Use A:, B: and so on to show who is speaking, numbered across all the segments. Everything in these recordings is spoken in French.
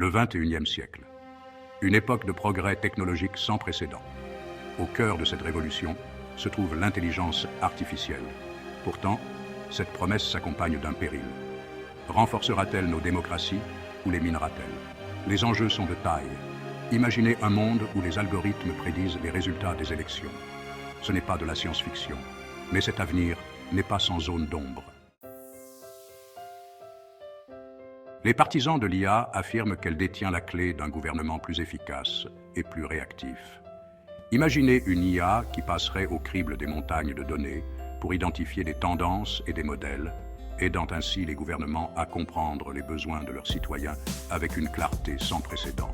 A: Le XXIe siècle. Une époque de progrès technologique sans précédent. Au cœur de cette révolution se trouve l'intelligence artificielle. Pourtant, cette promesse s'accompagne d'un péril. Renforcera-t-elle nos démocraties ou les minera-t-elle? Les enjeux sont de taille. Imaginez un monde où les algorithmes prédisent les résultats des élections. Ce n'est pas de la science-fiction, mais cet avenir n'est pas sans zone d'ombre. Les partisans de l'IA affirment qu'elle détient la clé d'un gouvernement plus efficace et plus réactif. Imaginez une IA qui passerait au crible des montagnes de données pour identifier des tendances et des modèles, aidant ainsi les gouvernements à comprendre les besoins de leurs citoyens avec une clarté sans précédent.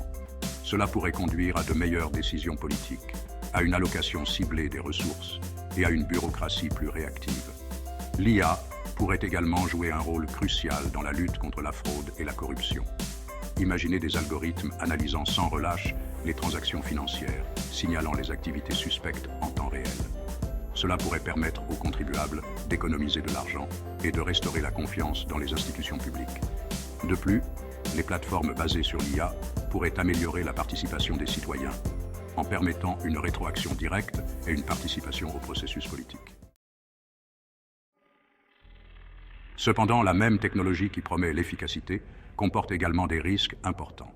A: Cela pourrait conduire à de meilleures décisions politiques, à une allocation ciblée des ressources et à une bureaucratie plus réactive. L'IA pourrait également jouer un rôle crucial dans la lutte contre la fraude et la corruption. Imaginez des algorithmes analysant sans relâche les transactions financières, signalant les activités suspectes en temps réel. Cela pourrait permettre aux contribuables d'économiser de l'argent et de restaurer la confiance dans les institutions publiques. De plus, les plateformes basées sur l'IA pourraient améliorer la participation des citoyens en permettant une rétroaction directe et une participation au processus politique. Cependant, la même technologie qui promet l'efficacité comporte également des risques importants.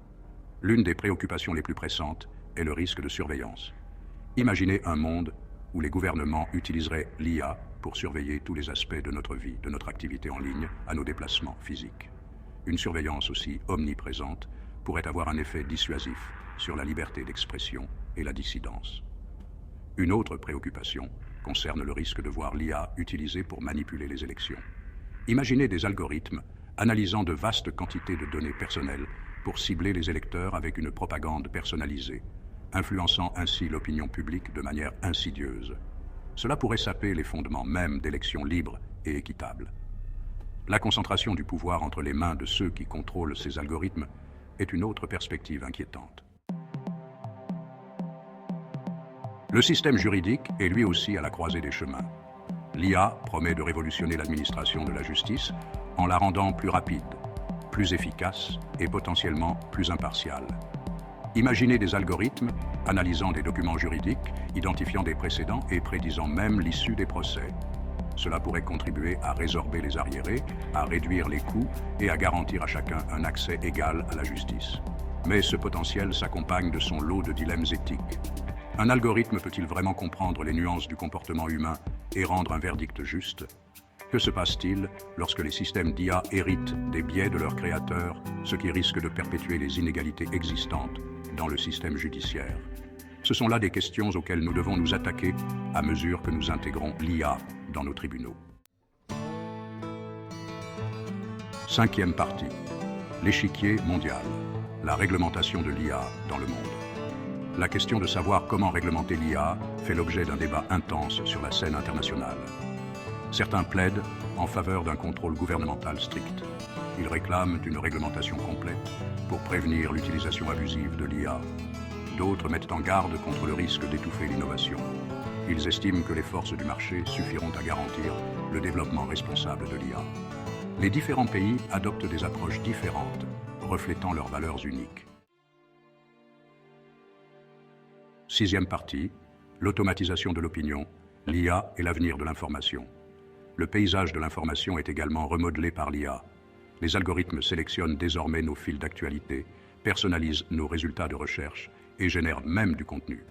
A: L'une des préoccupations les plus pressantes est le risque de surveillance. Imaginez un monde où les gouvernements utiliseraient l'IA pour surveiller tous les aspects de notre vie, de notre activité en ligne à nos déplacements physiques. Une surveillance aussi omniprésente pourrait avoir un effet dissuasif sur la liberté d'expression et la dissidence. Une autre préoccupation concerne le risque de voir l'IA utilisée pour manipuler les élections. Imaginez des algorithmes analysant de vastes quantités de données personnelles pour cibler les électeurs avec une propagande personnalisée, influençant ainsi l'opinion publique de manière insidieuse. Cela pourrait saper les fondements même d'élections libres et équitables. La concentration du pouvoir entre les mains de ceux qui contrôlent ces algorithmes est une autre perspective inquiétante. Le système juridique est lui aussi à la croisée des chemins. L'IA promet de révolutionner l'administration de la justice en la rendant plus rapide, plus efficace et potentiellement plus impartiale. Imaginez des algorithmes analysant des documents juridiques, identifiant des précédents et prédisant même l'issue des procès. Cela pourrait contribuer à résorber les arriérés, à réduire les coûts et à garantir à chacun un accès égal à la justice. Mais ce potentiel s'accompagne de son lot de dilemmes éthiques. Un algorithme peut-il vraiment comprendre les nuances du comportement humain et rendre un verdict juste? Que se passe-t-il lorsque les systèmes d'IA héritent des biais de leurs créateurs, ce qui risque de perpétuer les inégalités existantes dans le système judiciaire? Ce sont là des questions auxquelles nous devons nous attaquer à mesure que nous intégrons l'IA dans nos tribunaux. Cinquième partie. L'échiquier mondial. La réglementation de l'IA dans le monde. La question de savoir comment réglementer l'IA fait l'objet d'un débat intense sur la scène internationale. Certains plaident en faveur d'un contrôle gouvernemental strict. Ils réclament une réglementation complète pour prévenir l'utilisation abusive de l'IA. D'autres mettent en garde contre le risque d'étouffer l'innovation. Ils estiment que les forces du marché suffiront à garantir le développement responsable de l'IA. Les différents pays adoptent des approches différentes, reflétant leurs valeurs uniques. Sixième partie, l'automatisation de l'opinion, l'IA et l'avenir de l'information. Le paysage de l'information est également remodelé par l'IA. Les algorithmes sélectionnent désormais nos fils d'actualité, personnalisent nos résultats de recherche et génèrent même du contenu.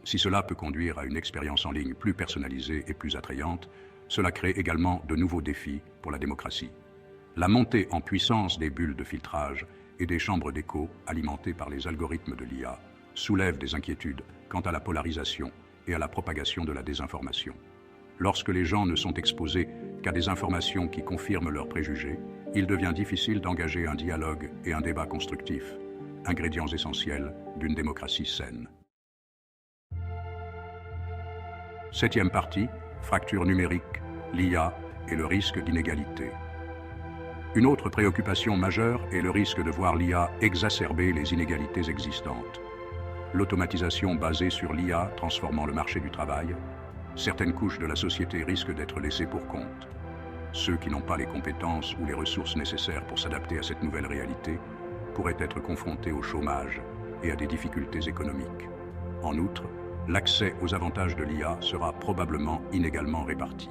A: Si cela peut conduire à une expérience en ligne plus personnalisée et plus attrayante, cela crée également de nouveaux défis pour la démocratie. La montée en puissance des bulles de filtrage et des chambres d'écho alimentées par les algorithmes de l'IA soulève des inquiétudes quant à la polarisation et à la propagation de la désinformation. Lorsque les gens ne sont exposés qu'à des informations qui confirment leurs préjugés, il devient difficile d'engager un dialogue et un débat constructif, ingrédients essentiels d'une démocratie saine. Septième partie, fracture numérique, l'IA et le risque d'inégalité. Une autre préoccupation majeure est le risque de voir l'IA exacerber les inégalités existantes. L'automatisation basée sur l'IA transformant le marché du travail, certaines couches de la société risquent d'être laissées pour compte. Ceux qui n'ont pas les compétences ou les ressources nécessaires pour s'adapter à cette nouvelle réalité pourrait être confrontée au chômage et à des difficultés économiques. En outre, l'accès aux avantages de l'IA sera probablement inégalement réparti.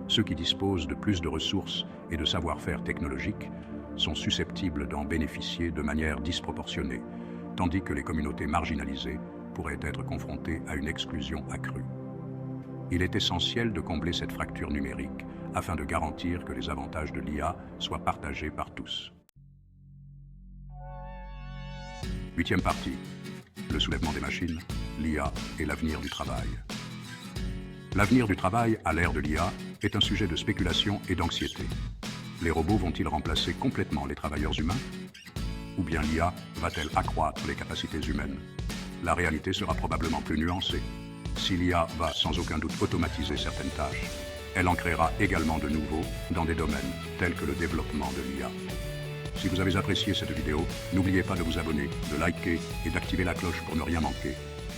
A: Ceux qui disposent de plus de ressources et de savoir-faire technologiques sont susceptibles d'en bénéficier de manière disproportionnée, tandis que les communautés marginalisées pourraient être confrontées à une exclusion accrue. Il est essentiel de combler cette fracture numérique afin de garantir que les avantages de l'IA soient partagés par tous. 8e partie. Le soulèvement des machines, l'IA et l'avenir du travail. L'avenir du travail à l'ère de l'IA est un sujet de spéculation et d'anxiété. Les robots vont-ils remplacer complètement les travailleurs humains? Ou bien l'IA va-t-elle accroître les capacités humaines? La réalité sera probablement plus nuancée. Si l'IA va sans aucun doute automatiser certaines tâches, elle en créera également de nouveaux dans des domaines tels que le développement de l'IA. Si vous avez apprécié cette vidéo, n'oubliez pas de vous abonner, de liker et d'activer la cloche pour ne rien manquer.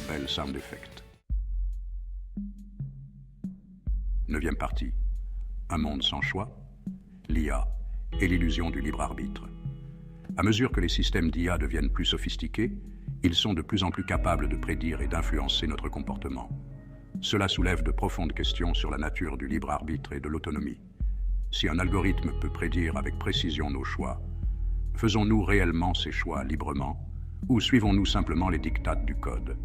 A: Belle sound effect. 9e partie. Un monde sans choix, l'IA et l'illusion du libre arbitre. À mesure que les systèmes d'IA deviennent plus sophistiqués, ils sont de plus en plus capables de prédire et d'influencer notre comportement. Cela soulève de profondes questions sur la nature du libre arbitre et de l'autonomie. Si un algorithme peut prédire avec précision nos choix, faisons-nous réellement ces choix librement ou suivons-nous simplement les diktats du code?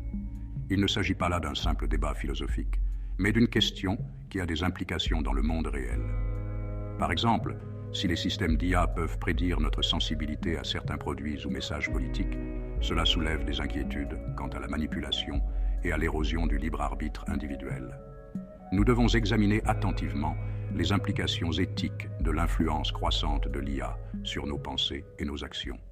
A: Il ne s'agit pas là d'un simple débat philosophique, mais d'une question qui a des implications dans le monde réel. Par exemple, si les systèmes d'IA peuvent prédire notre sensibilité à certains produits ou messages politiques, cela soulève des inquiétudes quant à la manipulation et à l'érosion du libre arbitre individuel. Nous devons examiner attentivement les implications éthiques de l'influence croissante de l'IA sur nos pensées et nos actions.